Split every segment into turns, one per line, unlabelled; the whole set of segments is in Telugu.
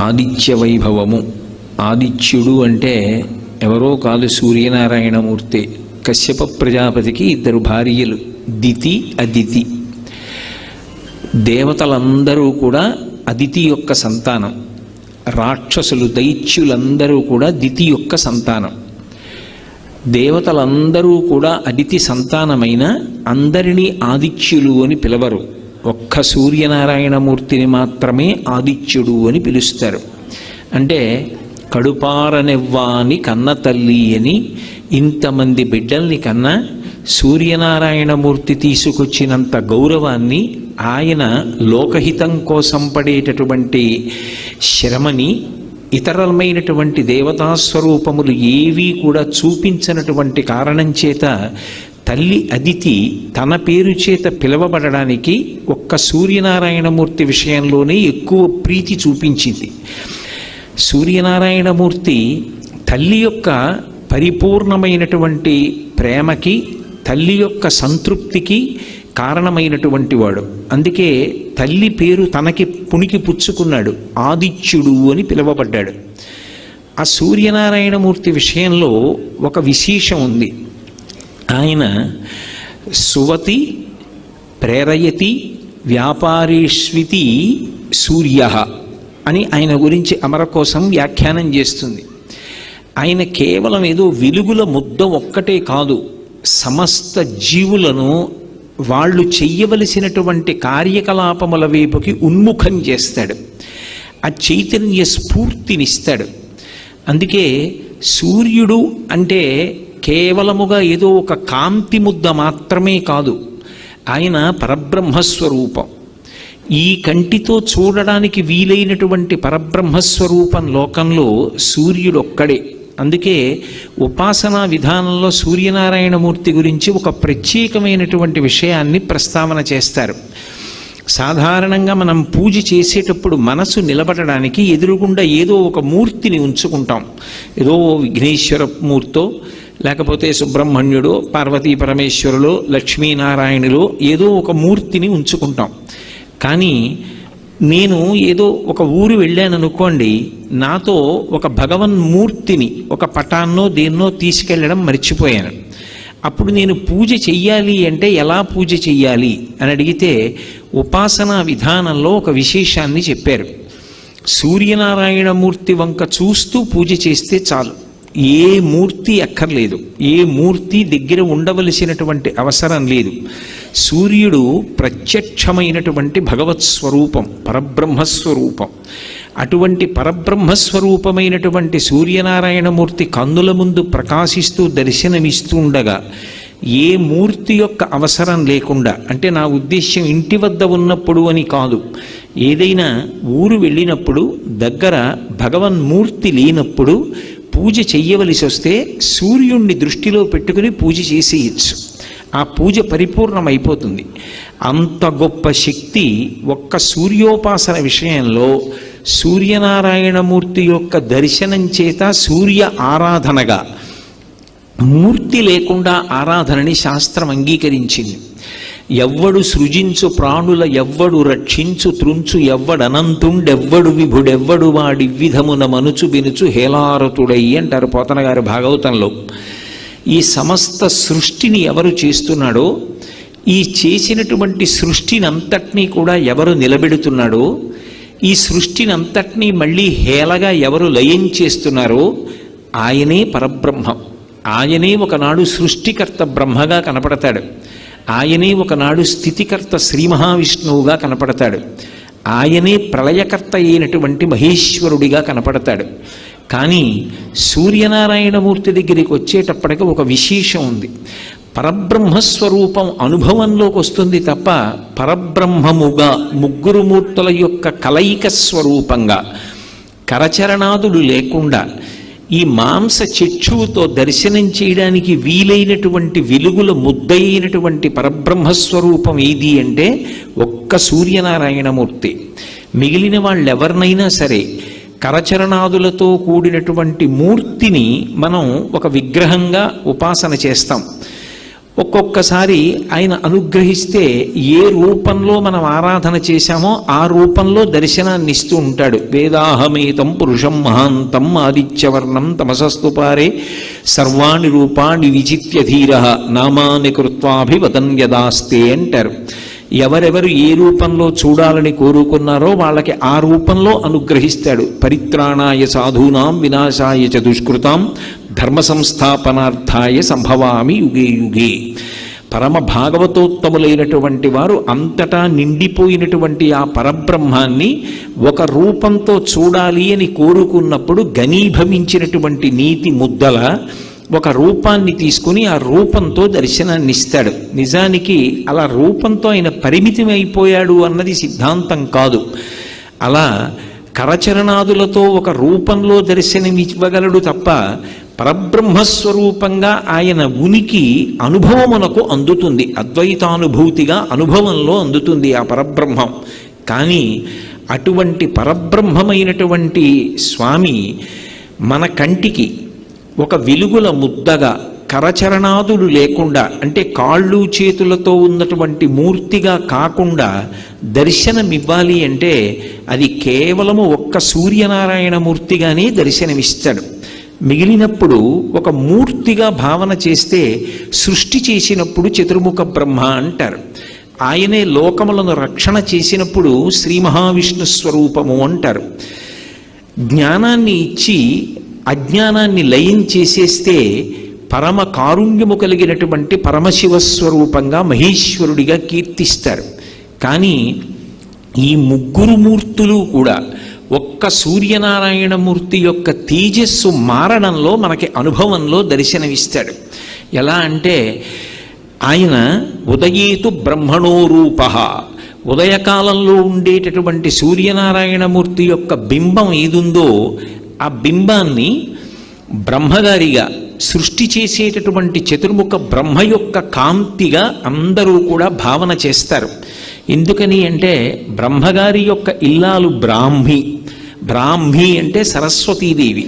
ఆదిత్య వైభవము. ఆదిత్యుడు అంటే ఎవరో కాదు, సూర్యనారాయణమూర్తి. కశ్యప ప్రజాపతికి 2 భార్యలు, దితి అదితి. దేవతలందరూ కూడా అదితి యొక్క సంతానం. రాక్షసులు దైత్యులందరూ కూడా దితి యొక్క సంతానం. దేవతలందరూ కూడా అదితి సంతానమైన అందరినీ ఆదిత్యులు అని పిలవరు. ఒక్క సూర్యనారాయణమూర్తిని మాత్రమే ఆదిత్యుడు అని పిలుస్తారు. అంటే కడుపారనివ్వాని కన్న తల్లి అని ఇంతమంది బిడ్డల్ని కన్నా సూర్యనారాయణమూర్తి తీసుకొచ్చినంత గౌరవాన్ని, ఆయన లోకహితం కోసం పడేటటువంటి శ్రమని ఇతరమైనటువంటి దేవతాస్వరూపములు ఏవీ కూడా చూపించినటువంటి కారణం చేత తల్లి అదితి తన పేరు చేత పిలవబడడానికి ఒక్క సూర్యనారాయణమూర్తి విషయంలోనే ఎక్కువ ప్రీతి చూపించింది. సూర్యనారాయణమూర్తి తల్లి యొక్క పరిపూర్ణమైనటువంటి ప్రేమకి, తల్లి యొక్క సంతృప్తికి కారణమైనటువంటి వాడు. అందుకే తల్లి పేరు తనకి పుణికి పుచ్చుకున్నాడు, ఆదిత్యుడు అని పిలువబడ్డాడు. ఆ సూర్యనారాయణమూర్తి విషయంలో ఒక విశేషం ఉంది. ఆయన సువతి ప్రేరయతి వ్యాపారేష్వితి సూర్య అని ఆయన గురించి అమరకోశం వ్యాఖ్యానం చేస్తుంది. ఆయన కేవలం ఏదో వెలుగుల ముద్ద ఒక్కటే కాదు, సమస్త జీవులను వాళ్ళు చెయ్యవలసినటువంటి కార్యకలాపముల వైపుకి ఉన్ముఖం చేస్తాడు. ఆ చైతన్య స్ఫూర్తినిస్తాడు. అందుకే సూర్యుడు అంటే కేవలముగా ఏదో ఒక కాంతి ముద్ద మాత్రమే కాదు, ఆయన పరబ్రహ్మస్వరూపం. ఈ కంటితో చూడడానికి వీలైనటువంటి పరబ్రహ్మస్వరూపం లోకంలో సూర్యుడు ఒక్కడే. అందుకే ఉపాసనా విధానంలో సూర్యనారాయణమూర్తి గురించి ఒక ప్రత్యేకమైనటువంటి విషయాన్ని ప్రస్తావన చేస్తారు. సాధారణంగా మనం పూజ చేసేటప్పుడు మనసు నిలబడడానికి ఎదురుగుండా ఏదో ఒక మూర్తిని ఉంచుకుంటాం. ఏదో విఘ్నేశ్వర మూర్తో, లేకపోతే సుబ్రహ్మణ్యుడు, పార్వతీ పరమేశ్వరులో, లక్ష్మీనారాయణులో ఏదో ఒక మూర్తిని ఉంచుకుంటాం. కానీ నేను ఏదో ఒక ఊరు వెళ్ళాను అనుకోండి, నాతో ఒక భగవన్మూర్తిని, ఒక పటాన్నో దేన్నో తీసుకెళ్ళడం మర్చిపోయాను. అప్పుడు నేను పూజ చెయ్యాలి అంటే ఎలా పూజ చెయ్యాలి అని అడిగితే ఉపాసనా విధానంలో ఒక విశేషాన్ని చెప్పారు. సూర్యనారాయణమూర్తి వంక చూస్తూ పూజ చేస్తే చాలు, ఏ మూర్తి అక్కర్లేదు, ఏ మూర్తి దగ్గర ఉండవలసినటువంటి అవసరం లేదు. సూర్యుడు ప్రత్యక్షమైనటువంటి భగవత్ స్వరూపం, పరబ్రహ్మస్వరూపం. అటువంటి పరబ్రహ్మస్వరూపమైనటువంటి సూర్యనారాయణమూర్తి కన్నుల ముందు ప్రకాశిస్తూ దర్శనమిస్తూ ఉండగా ఏ మూర్తి యొక్క అవసరం లేకుండా, అంటే నా ఉద్దేశ్యం ఇంటి వద్ద ఉన్నప్పుడు అని కాదు, ఏదైనా ఊరు వెళ్ళినప్పుడు దగ్గర భగవన్మూర్తి లేనప్పుడు పూజ చెయ్యవలసి వస్తే సూర్యుణ్ణి దృష్టిలో పెట్టుకుని పూజ చేసేయచ్చు. ఆ పూజ పరిపూర్ణమైపోతుంది. అంత గొప్ప శక్తి ఒక్క సూర్యోపాసన విషయంలో సూర్యనారాయణమూర్తి యొక్క దర్శనం చేత సూర్య ఆరాధనగా, మూర్తి లేకుండా ఆరాధనని శాస్త్రం అంగీకరించింది. ఎవ్వడు సృజించు ప్రాణుల ఎవ్వడు రక్షించు త్రుంచు ఎవ్వడనంతుండెవ్వడు విభుడెవ్వడు వాడి విధమున మనుచు బినుచు హేలారతుడై అంటారు పోతన గారి భాగవతంలో. ఈ సమస్త సృష్టిని ఎవరు చేస్తున్నాడో, ఈ చేసినటువంటి సృష్టిని అంతటినీ కూడా ఎవరు నిలబెడుతున్నాడో, ఈ సృష్టిని అంతటినీ మళ్ళీ హేళగా ఎవరు లయం చేస్తున్నారో ఆయనే పరబ్రహ్మం. ఆయనే ఒకనాడు సృష్టికర్త బ్రహ్మగా కనపడతాడు. ఆయనే ఒకనాడు స్థితికర్త శ్రీ మహావిష్ణువుగా కనపడతాడు. ఆయనే ప్రళయకర్త అయినటువంటి మహేశ్వరుడిగా కనపడతాడు. కానీ సూర్యనారాయణమూర్తి దగ్గరికి వచ్చేటప్పటికి ఒక విశేషం ఉంది. పరబ్రహ్మస్వరూపం అనుభవంలోకి వస్తుంది తప్ప పరబ్రహ్మముగా, ముగ్గురు మూర్తుల యొక్క కలయిక స్వరూపంగా, కరచరణాదులు లేకుండా ఈ మాంస చక్షువుతో దర్శనం చేయడానికి వీలైనటువంటి వెలుగుల ముద్దయినటువంటి పరబ్రహ్మస్వరూపం ఏది అంటే ఒక్క సూర్యనారాయణమూర్తి. మిగిలిన వాళ్ళెవరినైనా సరే కరచరణాదులతో కూడినటువంటి మూర్తిని మనం ఒక విగ్రహంగా ఉపాసన చేస్తాం. ఒక్కొక్కసారి ఆయన అనుగ్రహిస్తే ఏ రూపంలో మనం ఆరాధన చేశామో ఆ రూపంలో దర్శనాన్ని ఇస్తూ ఉంటాడు. వేదాహమేతం పురుషం మహాంతం ఆదిత్యవర్ణం తమసస్తుపారే సర్వాణి రూపాణి విచిత్య ధీర నామాని కృత్వాభివదన్ యదాస్తే అంటారు. ఎవరెవరు ఏ రూపంలో చూడాలని కోరుకున్నారో వాళ్ళకి ఆ రూపంలో అనుగ్రహిస్తాడు. పరిత్రాణాయ సాధూనాం వినాశాయ చ దుష్కృతాం ధర్మ సంస్థాపనార్థాయ సంభవామి యుగే యుగే. పరమ భాగవతోత్తములైనటువంటి వారు అంతటా నిండిపోయినటువంటి ఆ పరబ్రహ్మాన్ని ఒక రూపంతో చూడాలి అని కోరుకున్నప్పుడు ఘనీభవించినటువంటి నీతి ముద్దల ఒక రూపాన్ని తీసుకుని ఆ రూపంతో దర్శనాన్ని ఇస్తాడు. నిజానికి అలా రూపంతో ఆయన పరిమితమైపోయాడు అన్నది సిద్ధాంతం కాదు. అలా కరచరణాదులతో ఒక రూపంలో దర్శనమివ్వగలడు తప్ప పరబ్రహ్మస్వరూపంగా ఆయన ఉనికి అనుభవమునకు అందుతుంది. అద్వైతానుభూతిగా అనుభవంలో అందుతుంది ఆ పరబ్రహ్మం. కానీ అటువంటి పరబ్రహ్మమైనటువంటి స్వామి మన కంటికి ఒక వెలుగుల ముద్దగా కరచరణాదులు లేకుండా, అంటే కాళ్ళు చేతులతో ఉన్నటువంటి మూర్తిగా కాకుండా దర్శనమివ్వాలి అంటే అది కేవలము ఒక్క సూర్యనారాయణ మూర్తిగానే దర్శనమిస్తాడు. మిగిలినప్పుడు ఒక మూర్తిగా భావన చేస్తే సృష్టి చేసినప్పుడు చతుర్ముఖ బ్రహ్మ అంటారు. ఆయనే లోకములను రక్షణ చేసినప్పుడు శ్రీ మహావిష్ణు స్వరూపము అంటారు. జ్ఞానాన్ని ఇచ్చి అజ్ఞానాన్ని లయం చేసేస్తే పరమ కారుణ్యము కలిగినటువంటి పరమశివస్వరూపంగా మహేశ్వరుడిగా కీర్తిస్తారు. కానీ ఈ ముగ్గురు మూర్తులు కూడా ఒక్క సూర్యనారాయణమూర్తి యొక్క తేజస్సు మారడంలో మనకి అనుభవంలో దర్శనమిస్తాడు. ఎలా అంటే ఆయన ఉదయేతు బ్రహ్మణో రూప, ఉదయకాలంలో ఉండేటటువంటి సూర్యనారాయణమూర్తి యొక్క బింబం ఏదుందో ఆ బింబాన్ని బ్రహ్మగారిగా సృష్టి చేసేటటువంటి చతుర్ముఖ బ్రహ్మ యొక్క కాంతిగా అందరూ కూడా భావన చేస్తారు. ఎందుకని అంటే బ్రహ్మగారి యొక్క ఇల్లాలు బ్రాహ్మి. బ్రాహ్మి అంటే సరస్వతీదేవి.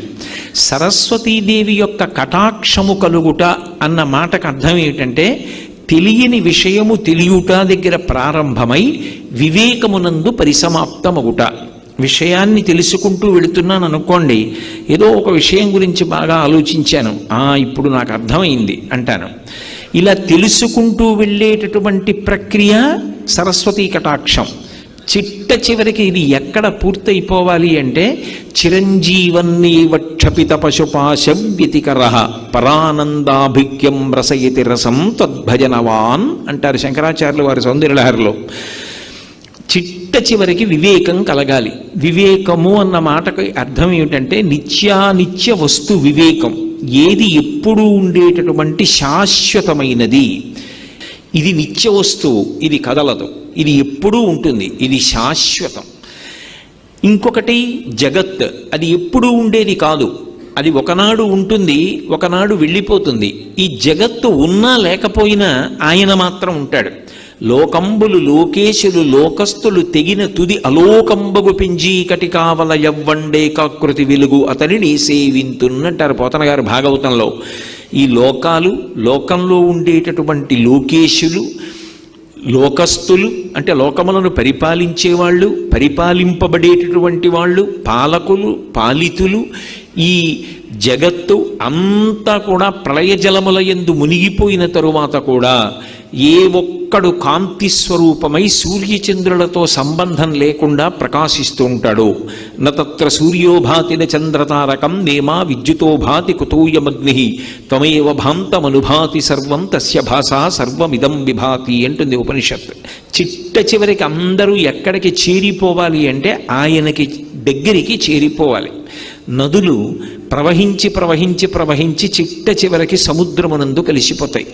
సరస్వతీదేవి యొక్క కటాక్షము కలుగుట అన్న మాటకు అర్థం ఏమిటంటే తెలియని విషయము తెలియుట దగ్గర ప్రారంభమై వివేకమునందు పరిసమాప్తమగుట. విషయాన్ని తెలుసుకుంటూ వెళుతున్నాను అనుకోండి, ఏదో ఒక విషయం గురించి బాగా ఆలోచించాను, ఇప్పుడు నాకు అర్థమైంది అంటాను. ఇలా తెలుసుకుంటూ వెళ్ళేటటువంటి ప్రక్రియ సరస్వతీ కటాక్షం. చిట్ట చివరికి ఇది ఎక్కడ పూర్తయిపోవాలి అంటే చిరంజీవన్నీవ క్షపిత పశుపాశం వ్యతికర పరానందాభిక్యం రసయతి రసం తద్భజనవాన్ అంటారు శంకరాచార్యులు వారి సౌందర్యలహరిలో. చిట్ట చివరికి వివేకం కలగాలి. వివేకము అన్న మాటకు అర్థం ఏమిటంటే నిత్యానిత్య వస్తు వివేకం. ఏది ఎప్పుడూ ఉండేటటువంటి శాశ్వతమైనది, ఇది నిత్య వస్తువు, ఇది కదలదు, ఇది ఎప్పుడూ ఉంటుంది, ఇది శాశ్వతం. ఇంకొకటి జగత్, అది ఎప్పుడూ ఉండేది కాదు, అది ఒకనాడు ఉంటుంది, ఒకనాడు వెళ్ళిపోతుంది. ఈ జగత్తు ఉన్నా లేకపోయినా ఆయన మాత్రం ఉంటాడు. లోకంబులు లోకేశులు లోకస్తులు తెగిన తుది అలోకంబగు పెంజీకటి కావల యవ్వండే కాకృతి వెలుగు అతనిని సేవింతున్నట్టారు పోతన గారు భాగవతంలో. ఈ లోకాలు, లోకంలో ఉండేటటువంటి లోకేశులు, లోకస్తులు అంటే లోకములను పరిపాలించేవాళ్ళు, పరిపాలింపబడేటటువంటి వాళ్ళు, పాలకులు, పాలితులు, ఈ జగత్తు అంతా కూడా ప్రళయ జలముల యందు మునిగిపోయిన తరువాత కూడా ఏ ఒక్కడు కాంతి స్వరూపమై సూర్యచంద్రులతో సంబంధం లేకుండా ప్రకాశిస్తూ ఉంటాడు. నత్ర సూర్యోభాతి చంద్రతారకం నేమా విద్యుతో భాతి కుతూయమగ్ని త్వమేవ భాంతమనుభాతి సర్వం తస్య భాషా సర్వమిదం విభాతి అంటుంది ఉపనిషత్. చిట్ట చివరికి అందరూ ఎక్కడికి చేరిపోవాలి అంటే ఆయనకి దగ్గరికి చేరిపోవాలి. నదులు ప్రవహించి ప్రవహించి ప్రవహించి చిట్ట చివరికి సముద్రమునందు కలిసిపోతాయి.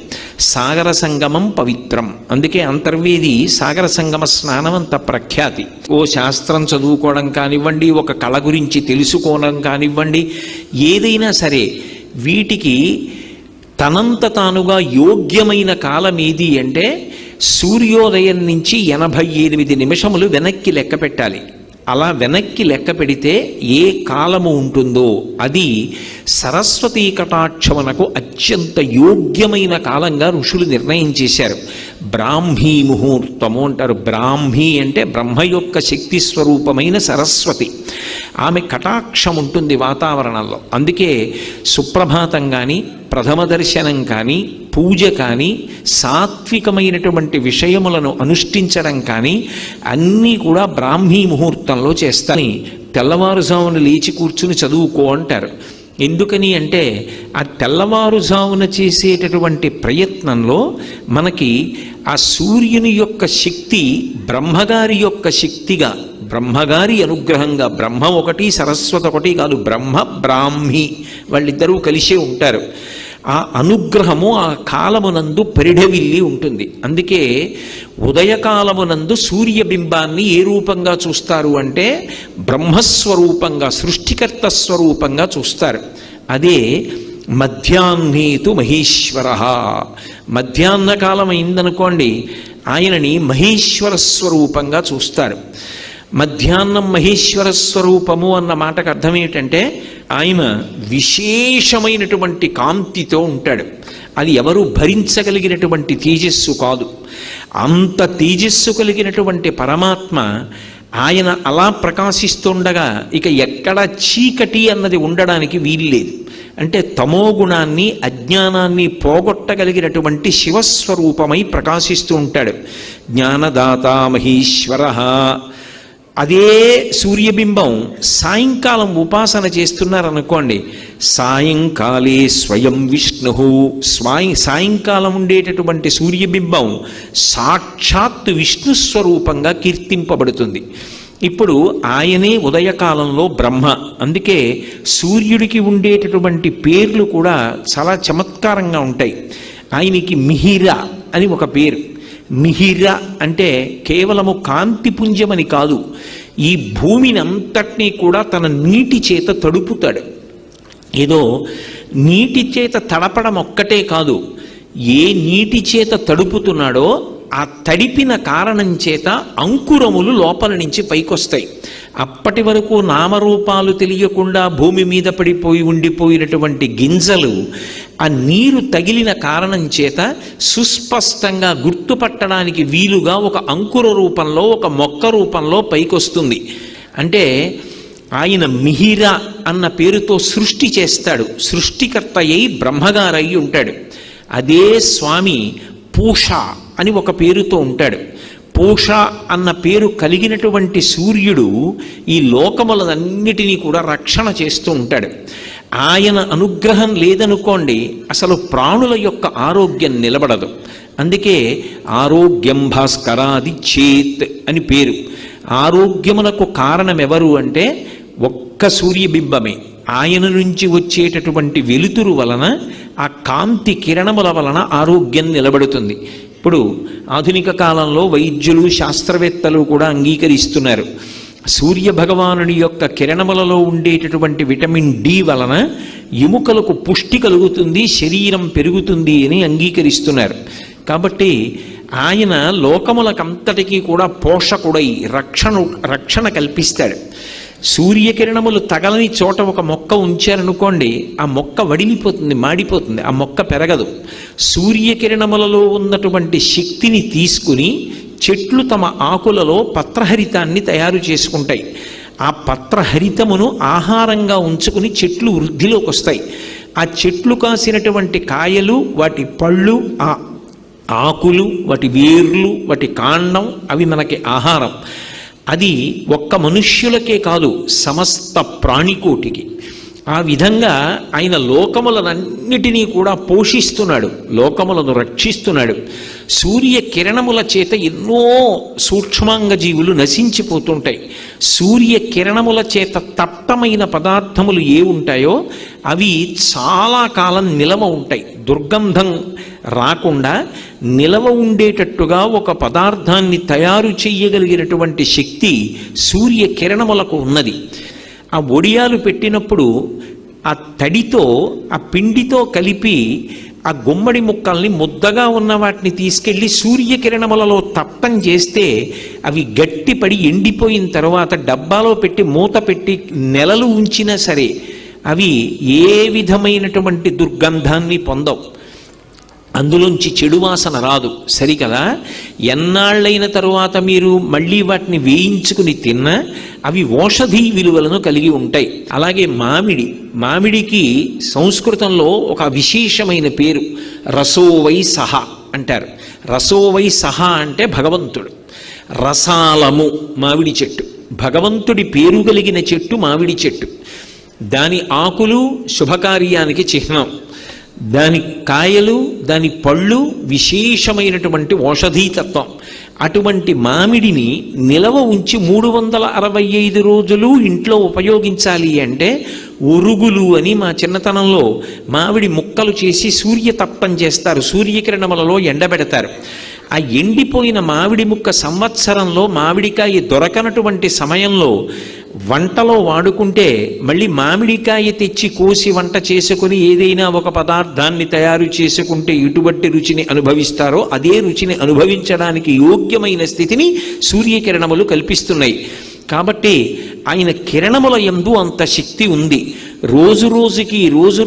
సాగర సంగమం పవిత్రం. అందుకే అంతర్వేది సాగర సంగమ స్నానం అంత ప్రఖ్యాతి. ఓ శాస్త్రం చదువుకోవడం కానివ్వండి, ఒక కళ గురించి తెలుసుకోవడం కానివ్వండి, ఏదైనా సరే వీటికి తనంత తానుగా యోగ్యమైన కాలం ఏది అంటే సూర్యోదయం నుంచి 88 నిమిషములు వెనక్కి లెక్క పెట్టాలి. అలా వెనక్కి లెక్క పెడితే ఏ కాలము ఉంటుందో అది సరస్వతీ కటాక్షమునకు అత్యంత యోగ్యమైన కాలంగా ఋషులు నిర్ణయం చేశారు. బ్రాహ్మీ ముహూర్తము అంటారు. బ్రాహ్మీ అంటే బ్రహ్మ యొక్క శక్తి స్వరూపమైన సరస్వతి. ఆమె కటాక్షం ఉంటుంది వాతావరణంలో. అందుకే సుప్రభాతం కానీ, ప్రథమ దర్శనం కానీ, పూజ కానీ, సాత్వికమైనటువంటి విషయములను అనుష్ఠించడం కానీ అన్నీ కూడా బ్రాహ్మీ ముహూర్తంలో చేస్తాని. తెల్లవారుజామున లేచి కూర్చుని చదువుకో అంటారు. ఎందుకని అంటే ఆ తెల్లవారుజామున చేసేటటువంటి ప్రయత్నంలో మనకి ఆ సూర్యుని యొక్క శక్తి బ్రహ్మగారి యొక్క శక్తిగా, బ్రహ్మగారి అనుగ్రహంగా, బ్రహ్మ ఒకటి సరస్వతి ఒకటి కాదు, బ్రహ్మ బ్రాహ్మి వాళ్ళిద్దరూ కలిసే ఉంటారు. ఆ అనుగ్రహము ఆ కాలమునందు పరిఢవిల్లి ఉంటుంది. అందుకే ఉదయకాలమునందు సూర్యబింబాన్ని ఏ రూపంగా చూస్తారు అంటే బ్రహ్మస్వరూపంగా, సృష్టికర్త స్వరూపంగా చూస్తారు. అదే మధ్యాహ్నేతు మహేశ్వర. మధ్యాహ్న కాలం అయిందనుకోండి, ఆయనని మహేశ్వర స్వరూపంగా చూస్తారు. మధ్యాహ్నం మహేశ్వర స్వరూపము అన్న మాటకు అర్థం ఏమిటంటే ఆయన విశేషమైనటువంటి కాంతితో ఉంటాడు. అది ఎవరు భరించగలిగినటువంటి తేజస్సు కాదు. అంత తేజస్సు కలిగినటువంటి పరమాత్మ ఆయన అలా ప్రకాశిస్తుండగా ఇక ఎక్కడ చీకటి అన్నది ఉండడానికి వీల్లేదు. అంటే తమో గుణాన్ని, అజ్ఞానాన్ని పోగొట్టగలిగినటువంటి శివస్వరూపమై ప్రకాశిస్తూ ఉంటాడు. జ్ఞానదాత మహేశ్వర. అదే సూర్యబింబం సాయంకాలం ఉపాసన చేస్తున్నారనుకోండి, సాయంకాలే స్వయం విష్ణు. సాయంకాలం ఉండేటటువంటి సూర్యబింబం సాక్షాత్ విష్ణు స్వరూపంగా కీర్తింపబడుతుంది. ఇప్పుడు ఆయనే ఉదయకాలంలో బ్రహ్మ. అందుకే సూర్యుడికి ఉండేటటువంటి పేర్లు కూడా చాలా చమత్కారంగా ఉంటాయి. ఆయనకి మిహిర అని ఒక పేరు. మిహిర అంటే కేవలము కాంతిపుంజమని కాదు, ఈ భూమిని అంతటినీ కూడా తన నీటి చేత తడుపుతాడు. ఏదో నీటి చేత తడపడం ఒక్కటే కాదు, ఏ నీటి చేత తడుపుతున్నాడో ఆ తడిపిన కారణం చేత అంకురములు లోపల నుంచి పైకొస్తాయి. అప్పటి వరకు నామరూపాలు తెలియకుండా భూమి మీద పడిపోయి ఉండిపోయినటువంటి గింజలు ఆ నీరు తగిలిన కారణం చేత సుస్పష్టంగా గుర్తుపట్టడానికి వీలుగా ఒక అంకుర రూపంలో, ఒక మొక్క రూపంలో పైకొస్తుంది. అంటే ఆయన మిహిర అన్న పేరుతో సృష్టి చేస్తాడు. సృష్టికర్త అయి బ్రహ్మగారై ఉంటాడు. అదే స్వామి పూష అని ఒక పేరుతో ఉంటాడు. పూష అన్న పేరు కలిగినటువంటి సూర్యుడు ఈ లోకములన్నిటినీ కూడా రక్షణ చేస్తూ ఉంటాడు. ఆయన అనుగ్రహం లేదనుకోండి, అసలు ప్రాణుల యొక్క ఆరోగ్యం నిలబడదు. అందుకే ఆరోగ్యం భాస్కరాది చేత్ అని పేరు. ఆరోగ్యములకు కారణం ఎవరు అంటే ఒక్క సూర్యబింబమే. ఆయన నుంచి వచ్చేటటువంటి వెలుతురు వలన, ఆ కాంతి కిరణముల వలన ఆరోగ్యం నిలబడుతుంది. ఇప్పుడు ఆధునిక కాలంలో వైద్యులు, శాస్త్రవేత్తలు కూడా అంగీకరిస్తున్నారు. సూర్య భగవానుడి యొక్క కిరణములలో ఉండేటటువంటి విటమిన్ డి వలన ఎముకలకు పుష్టి కలుగుతుంది, శరీరం పెరుగుతుంది అని అంగీకరిస్తున్నారు. కాబట్టి ఆయన లోకములకంతటికీ కూడా పోషకుడై రక్షణ కల్పిస్తాడు. సూర్యకిరణములు తగలని చోట ఒక మొక్క ఉంచారనుకోండి, ఆ మొక్క వడిలిపోతుంది, మాడిపోతుంది, ఆ మొక్క పెరగదు. సూర్యకిరణములలో ఉన్నటువంటి శక్తిని తీసుకుని చెట్లు తమ ఆకులలో పత్రహరితాన్ని తయారు చేసుకుంటాయి. ఆ పత్రహరితమును ఆహారంగా ఉంచుకుని చెట్లు వృద్ధిలోకి వస్తాయి. ఆ చెట్లు కాసినటువంటి కాయలు, వాటి పళ్ళు, ఆ ఆకులు, వాటి వేర్లు, వాటి కాండం, అవి మనకి ఆహారం. అది ఒక్క మనుష్యులకే కాదు, సమస్త ప్రాణికోటికి. ఆ విధంగా ఆయన లోకములనన్నిటినీ కూడా పోషిస్తున్నాడు, లోకములను రక్షిస్తున్నాడు. సూర్య కిరణముల చేత ఎన్నో సూక్ష్మాంగ జీవులు నశించిపోతుంటాయి. సూర్య కిరణముల చేత తప్తమైన పదార్థములు ఏ ఉంటాయో అవి చాలా కాలం నిలవ ఉంటాయి. దుర్గంధం రాకుండా నిలవ ఉండేటట్టుగా ఒక పదార్థాన్ని తయారు చేయగలిగినటువంటి శక్తి సూర్య కిరణములకు ఉన్నది. ఆ ఒడియాలు పెట్టినప్పుడు ఆ తడితో, ఆ పిండితో కలిపి ఆ గుమ్మడి ముక్కల్ని ముద్దగా ఉన్న వాటిని తీసుకెళ్లి సూర్యకిరణములలో తప్పం చేస్తే అవి గట్టిపడి ఎండిపోయిన తర్వాత డబ్బాలో పెట్టి మూత పెట్టి నెలలు ఉంచినా సరే అవి ఏ విధమైనటువంటి దుర్గంధాన్ని పొందవు, అందులోంచి చెడు వాసన రాదు. సరికదా? ఎన్నాళ్ళైన తరువాత మీరు మళ్ళీ వాటిని వేయించుకుని తిన్నా అవి ఔషధీ విలువలను కలిగి ఉంటాయి. అలాగే మామిడికి సంస్కృతంలో ఒక విశేషమైన పేరు రసోవై సహ అంటారు. రసోవై సహ అంటే భగవంతుడు. రసాలము మామిడి చెట్టు, భగవంతుడి పేరు కలిగిన చెట్టు మామిడి చెట్టు. దాని ఆకులు శుభకార్యానికి చిహ్నం, దాని కాయలు దాని పళ్ళు విశేషమైనటువంటి ఔషధీతత్వం. అటువంటి మామిడిని నిలవ ఉంచి 365 రోజులు ఇంట్లో ఉపయోగించాలి అంటే ఒరుగులు అని మా చిన్నతనంలో మామిడి ముక్కలు చేసి సూర్యతప్పం చేస్తారు, సూర్యకిరణములలో ఎండబెడతారు. ఆ ఎండిపోయిన మామిడి ముక్క సంవత్సరంలో మామిడికాయ దొరకనటువంటి సమయంలో వంటలో వాడుకుంటే మళ్ళీ మామిడికాయ తెచ్చి కోసి వంట చేసుకుని ఏదైనా ఒక పదార్థాన్ని తయారు చేసుకుంటే ఎటువంటి రుచిని అనుభవిస్తారో అదే రుచిని అనుభవించడానికి యోగ్యమైన స్థితిని సూర్యకిరణములు కల్పిస్తున్నాయి. కాబట్టి ఆయన కిరణముల యందు అంత శక్తి ఉంది. రోజు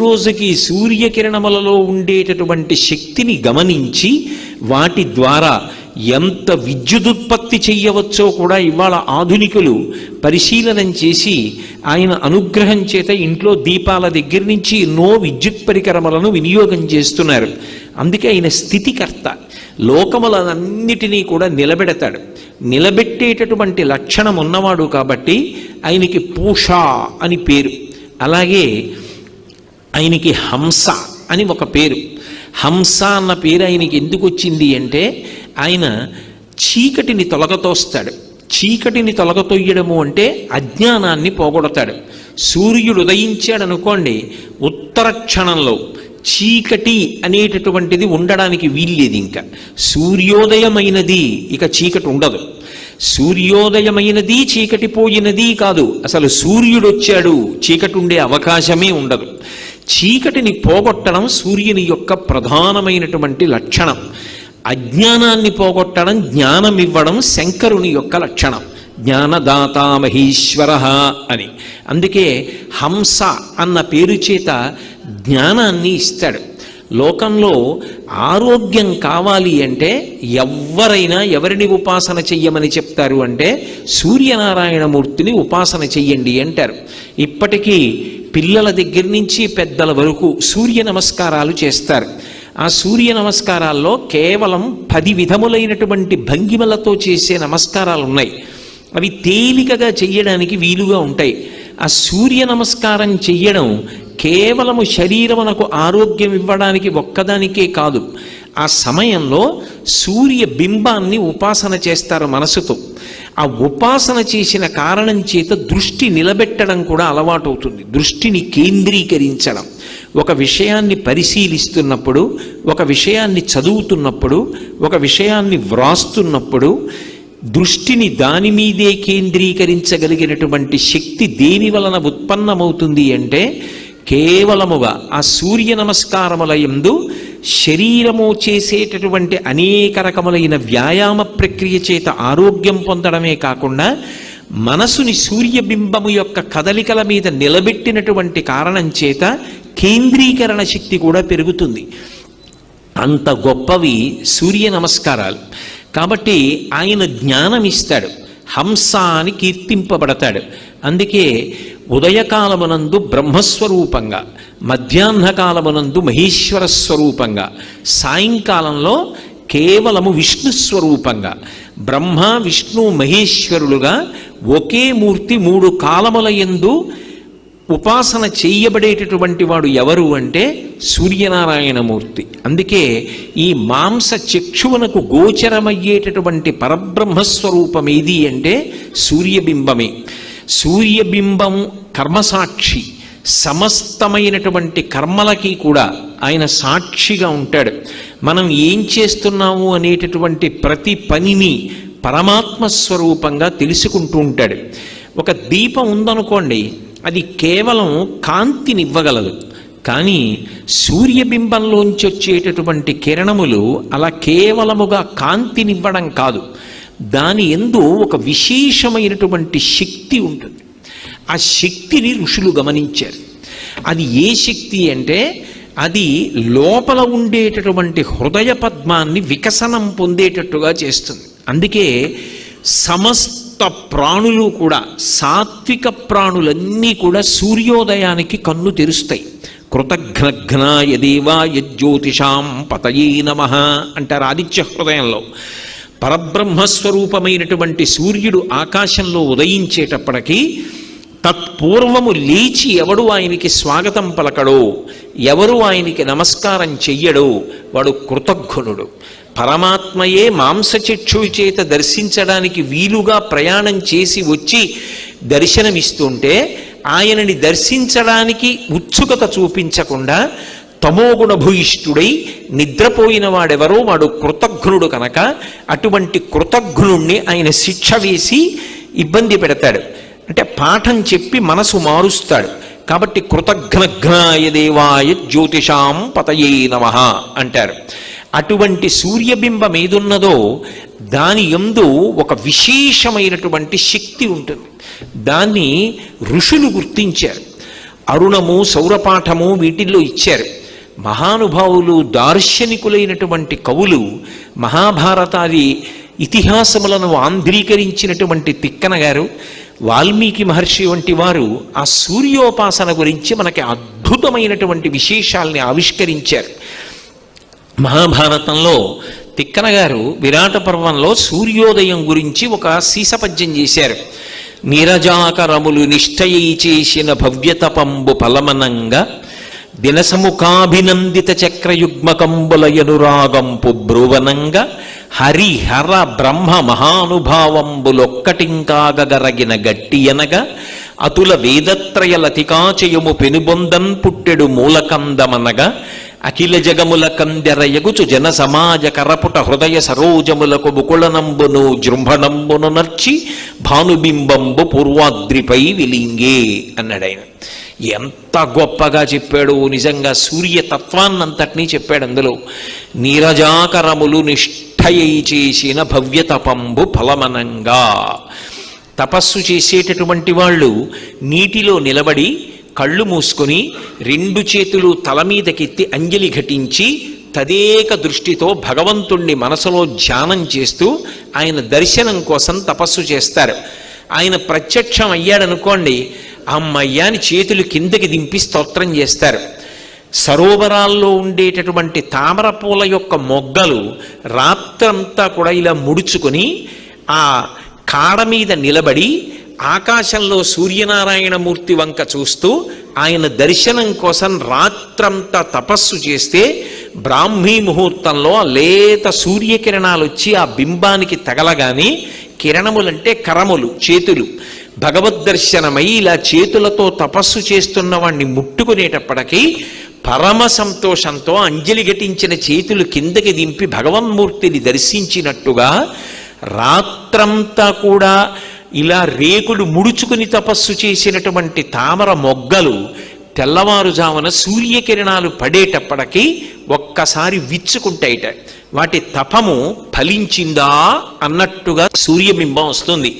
రోజుకి సూర్యకిరణములలో ఉండేటటువంటి శక్తిని గమనించి వాటి ద్వారా ఎంత విద్యుదుత్పత్తి చెయ్యవచ్చో కూడా ఇవాళ ఆధునికులు పరిశీలనం చేసి ఆయన అనుగ్రహం చేత ఇంట్లో దీపాల దగ్గర నుంచి ఎన్నో విద్యుత్ పరికరములను వినియోగం చేస్తున్నారు. అందుకే ఆయన స్థితికర్త, లోకములన్నిటినీ కూడా నిలబెడతాడు. నిలబెట్టేటటువంటి లక్షణం ఉన్నవాడు కాబట్టి ఆయనకి పూష అని పేరు. అలాగే ఆయనకి హంస అని ఒక పేరు. హంస అన్న పేరు ఆయనకి ఎందుకు వచ్చింది అంటే ఆయన చీకటిని తొలగతోస్తాడు. చీకటిని తొలగతొయ్యడము అంటే అజ్ఞానాన్ని పోగొడతాడు. సూర్యుడు ఉదయించాడు అనుకోండి, ఉత్తర క్షణంలో చీకటి అనేటటువంటిది ఉండడానికి వీల్లేదు. ఇంకా సూర్యోదయమైనది ఇక చీకటి ఉండదు. సూర్యోదయమైనది చీకటి పోయినది కాదు, అసలు సూర్యుడు వచ్చాడు చీకటి ఉండే అవకాశమే ఉండదు. చీకటిని పోగొట్టడం సూర్యుని యొక్క ప్రధానమైనటువంటి లక్షణం. అజ్ఞానాన్ని పోగొట్టడం, జ్ఞానం ఇవ్వడం శంకరుని యొక్క లక్షణం. జ్ఞానదాత మహేశ్వర అని. అందుకే హంస అన్న పేరు చేత జ్ఞానాన్ని ఇస్తాడు. లోకంలో ఆరోగ్యం కావాలి అంటే ఎవరైనా ఎవరిని ఉపాసన చెయ్యమని చెప్తారు అంటే సూర్యనారాయణమూర్తిని ఉపాసన చెయ్యండి అంటారు. ఇప్పటికీ పిల్లల దగ్గర నుంచి పెద్దల వరకు సూర్య నమస్కారాలు చేస్తారు. ఆ సూర్య నమస్కారాల్లో కేవలం 10 విధములైనటువంటి భంగిమలతో చేసే నమస్కారాలు ఉన్నాయి. అవి తేలికగా చెయ్యడానికి వీలుగా ఉంటాయి. ఆ సూర్య నమస్కారం చెయ్యడం కేవలము శరీరమునకు ఆరోగ్యం ఇవ్వడానికి ఒక్కదానికే కాదు, ఆ సమయంలో సూర్య బింబాన్ని ఉపాసన చేస్తారు మనసుతో. ఆ ఉపాసన చేసిన కారణం చేత దృష్టి నిలబెట్టడం కూడా అలవాటు అవుతుంది. దృష్టిని కేంద్రీకరించడం, ఒక విషయాన్ని పరిశీలిస్తున్నప్పుడు, ఒక విషయాన్ని చదువుతున్నప్పుడు, ఒక విషయాన్ని వ్రాస్తున్నప్పుడు దృష్టిని దాని మీదే కేంద్రీకరించగలిగినటువంటి శక్తి దేని వలన ఉత్పన్నమవుతుంది అంటే కేవలముగా ఆ సూర్య నమస్కారముల యందు శరీరము చేసేటటువంటి అనేక రకములైన వ్యాయామ ప్రక్రియ చేత ఆరోగ్యం పొందడమే కాకుండా మనసుని సూర్యబింబము యొక్క కదలికల మీద నిలబెట్టినటువంటి కారణం చేత కేంద్రీకరణ శక్తి కూడా పెరుగుతుంది. అంత గొప్పవి సూర్య నమస్కారాలు. కాబట్టి ఆయన జ్ఞానం ఇస్తాడు, హంస అని కీర్తింపబడతాడు. అందుకే ఉదయకాలమునందు బ్రహ్మస్వరూపంగా, మధ్యాహ్నకాలమునందు మహేశ్వర స్వరూపంగా, సాయంకాలంలో కేవలము విష్ణు స్వరూపంగా, బ్రహ్మ విష్ణు మహేశ్వరులుగా ఒకే మూర్తి 3 కాలముల యందు ఉపాసన చేయబడేటటువంటి వాడు ఎవరు అంటే సూర్యనారాయణమూర్తి. అందుకే ఈ మాంస చక్షువునకు గోచరమయ్యేటటువంటి పరబ్రహ్మస్వరూపం ఏది అంటే సూర్యబింబమే. సూర్యబింబం కర్మసాక్షి, సమస్తమైనటువంటి కర్మలకి కూడా ఆయన సాక్షిగా ఉంటాడు. మనం ఏం చేస్తున్నాము అనేటటువంటి ప్రతి పనిని పరమాత్మ స్వరూపంగా తెలుసుకుంటూ ఉంటాడు. ఒక దీపం ఉందనుకోండి, అది కేవలం కాంతినివ్వగలదు కానీ సూర్యబింబంలోంచి వచ్చేటటువంటి కిరణములు అలా కేవలముగా కాంతినివ్వడం కాదు, దాని యందు ఒక విశేషమైనటువంటి శక్తి ఉంటుంది. ఆ శక్తిని ఋషులు గమనించారు. అది ఏ శక్తి అంటే అది లోపల ఉండేటటువంటి హృదయ పద్మాన్ని వికసనం పొందేటట్టుగా చేస్తుంది. అందుకే సమస్త ప్రాణులు కూడా, సాత్విక ప్రాణులన్నీ కూడా సూర్యోదయానికి కన్ను తెరుస్తాయి. కృతఘ్నఘ్నాయ దేవాయ జ్యోతిషాం పతయే నమః అంటారు ఆదిత్య హృదయంలో. పరబ్రహ్మస్వరూపమైనటువంటి సూర్యుడు ఆకాశంలో ఉదయించేటప్పటికీ తత్పూర్వము లేచి ఎవడు ఆయనకి స్వాగతం పలకడో, ఎవరు ఆయనకి నమస్కారం చెయ్యడో వాడు కృతఘ్నుడు. పరమాత్మయే మాంసచక్షు చేత దర్శించడానికి వీలుగా ప్రయాణం చేసి వచ్చి దర్శనమిస్తుంటే ఆయనని దర్శించడానికి ఉత్సుకత చూపించకుండా తమోగుణ భూయిష్ఠుడై నిద్రపోయిన వాడెవరో వాడు కృతఘ్నుడు కనుక అటువంటి కృతఘ్నుణ్ణి ఆయన శిక్ష వేసి ఇబ్బంది పెడతాడు. అంటే పాఠం చెప్పి మనసు మారుస్తాడు. కాబట్టి కృతఘ్నఘ్నాయ దేవాయ జ్యోతిషాం పతయే నమః అంటారు. అటువంటి సూర్యబింబం ఏదున్నదో దాని యందు ఒక విశేషమైనటువంటి శక్తి ఉంటుంది. దాన్ని ఋషులు గుర్తించారు. అరుణము, సౌరపాఠము వీటిల్లో ఇచ్చారు. మహానుభావులు, దార్శనికులైనటువంటి కవులు మహాభారతాది ఇతిహాసములను ఆంధ్రీకరించినటువంటి తిక్కన గారు, వాల్మీకి మహర్షి వంటి వారు ఆ సూర్యోపాసన గురించి మనకి అద్భుతమైనటువంటి విశేషాల్ని ఆవిష్కరించారు. మహాభారతంలో తిక్కన గారు విరాట పర్వంలో సూర్యోదయం గురించి ఒక సీసపద్యం చేశారు. నీరజాకరములు నిష్ఠయై చేసిన భవ్యతపంబు ఫలమనంగా దినసముఖాభినందిత చక్రయుగ్మకంబులయనురాగంపు బ్రువనంగా హరిహర బ్రహ్మ మహానుభావంబులొక్కటింకాగరగిన గట్టియనగా అతుల వేదత్రయలతికాచయము పెనుబొందన్ పుట్టెడు మూలకందమనగా అఖిల జగముల కందెరయగుచు జన సమాజ కరపుట హృదయ సరోజములకు ముకుళనంబును జృంభణంబును నర్చి భానుబింబంబు పూర్వాద్రిపై విలింగే అన్నాడు ఆయన. ఎంత గొప్పగా చెప్పాడు! నిజంగా సూర్యతత్వాన్నంతటినీ చెప్పాడు అందులో. నీరజాకరములు నిష్ఠయై చేసిన భవ్యతపంబు ఫలమనంగా. తపస్సు చేసేటటువంటి వాళ్ళు నీటిలో నిలబడి కళ్ళు మూసుకొని రెండు చేతులు తల మీదకెత్తి అంజలి ఘటించి తదేక దృష్టితో భగవంతుణ్ణి మనసులో ధ్యానం చేస్తూ ఆయన దర్శనం కోసం తపస్సు చేస్తారు. ఆయన ప్రత్యక్షం అయ్యాడనుకోండి, అమ్మయ్యాని చేతులు కిందకి దింపి స్తోత్రం చేస్తారు. సరోవరాల్లో ఉండేటటువంటి తామర పూల యొక్క మొగ్గలు రాత్రంతా కూడా ఇలా ముడుచుకొని ఆ కాడ మీద నిలబడి ఆకాశంలో సూర్యనారాయణమూర్తి వంక చూస్తూ ఆయన దర్శనం కోసం రాత్రంతా తపస్సు చేస్తే బ్రాహ్మీ ముహూర్తంలో లేత సూర్యకిరణాలు వచ్చి ఆ బింబానికి తగలగానే, కిరణములంటే కరములు, చేతులు, భగవద్దర్శనమై ఇలా చేతులతో తపస్సు చేస్తున్న వాణ్ణి ముట్టుకునేటప్పటికీ పరమ సంతోషంతో అంజలి ఘటించిన చేతులు కిందకి దింపి భగవన్మూర్తిని దర్శించినట్టుగా రాత్రంతా కూడా ఇలా రేకులు ముడుచుకుని తపస్సు చేసినటువంటి తామర మొగ్గలు తెల్లవారుజామున సూర్యకిరణాలు పడేటప్పటికీ ఒక్కసారి విచ్చుకుంటాయిట. వాటి తపము ఫలించిందా అన్నట్టుగా సూర్యబింబం వస్తుంది.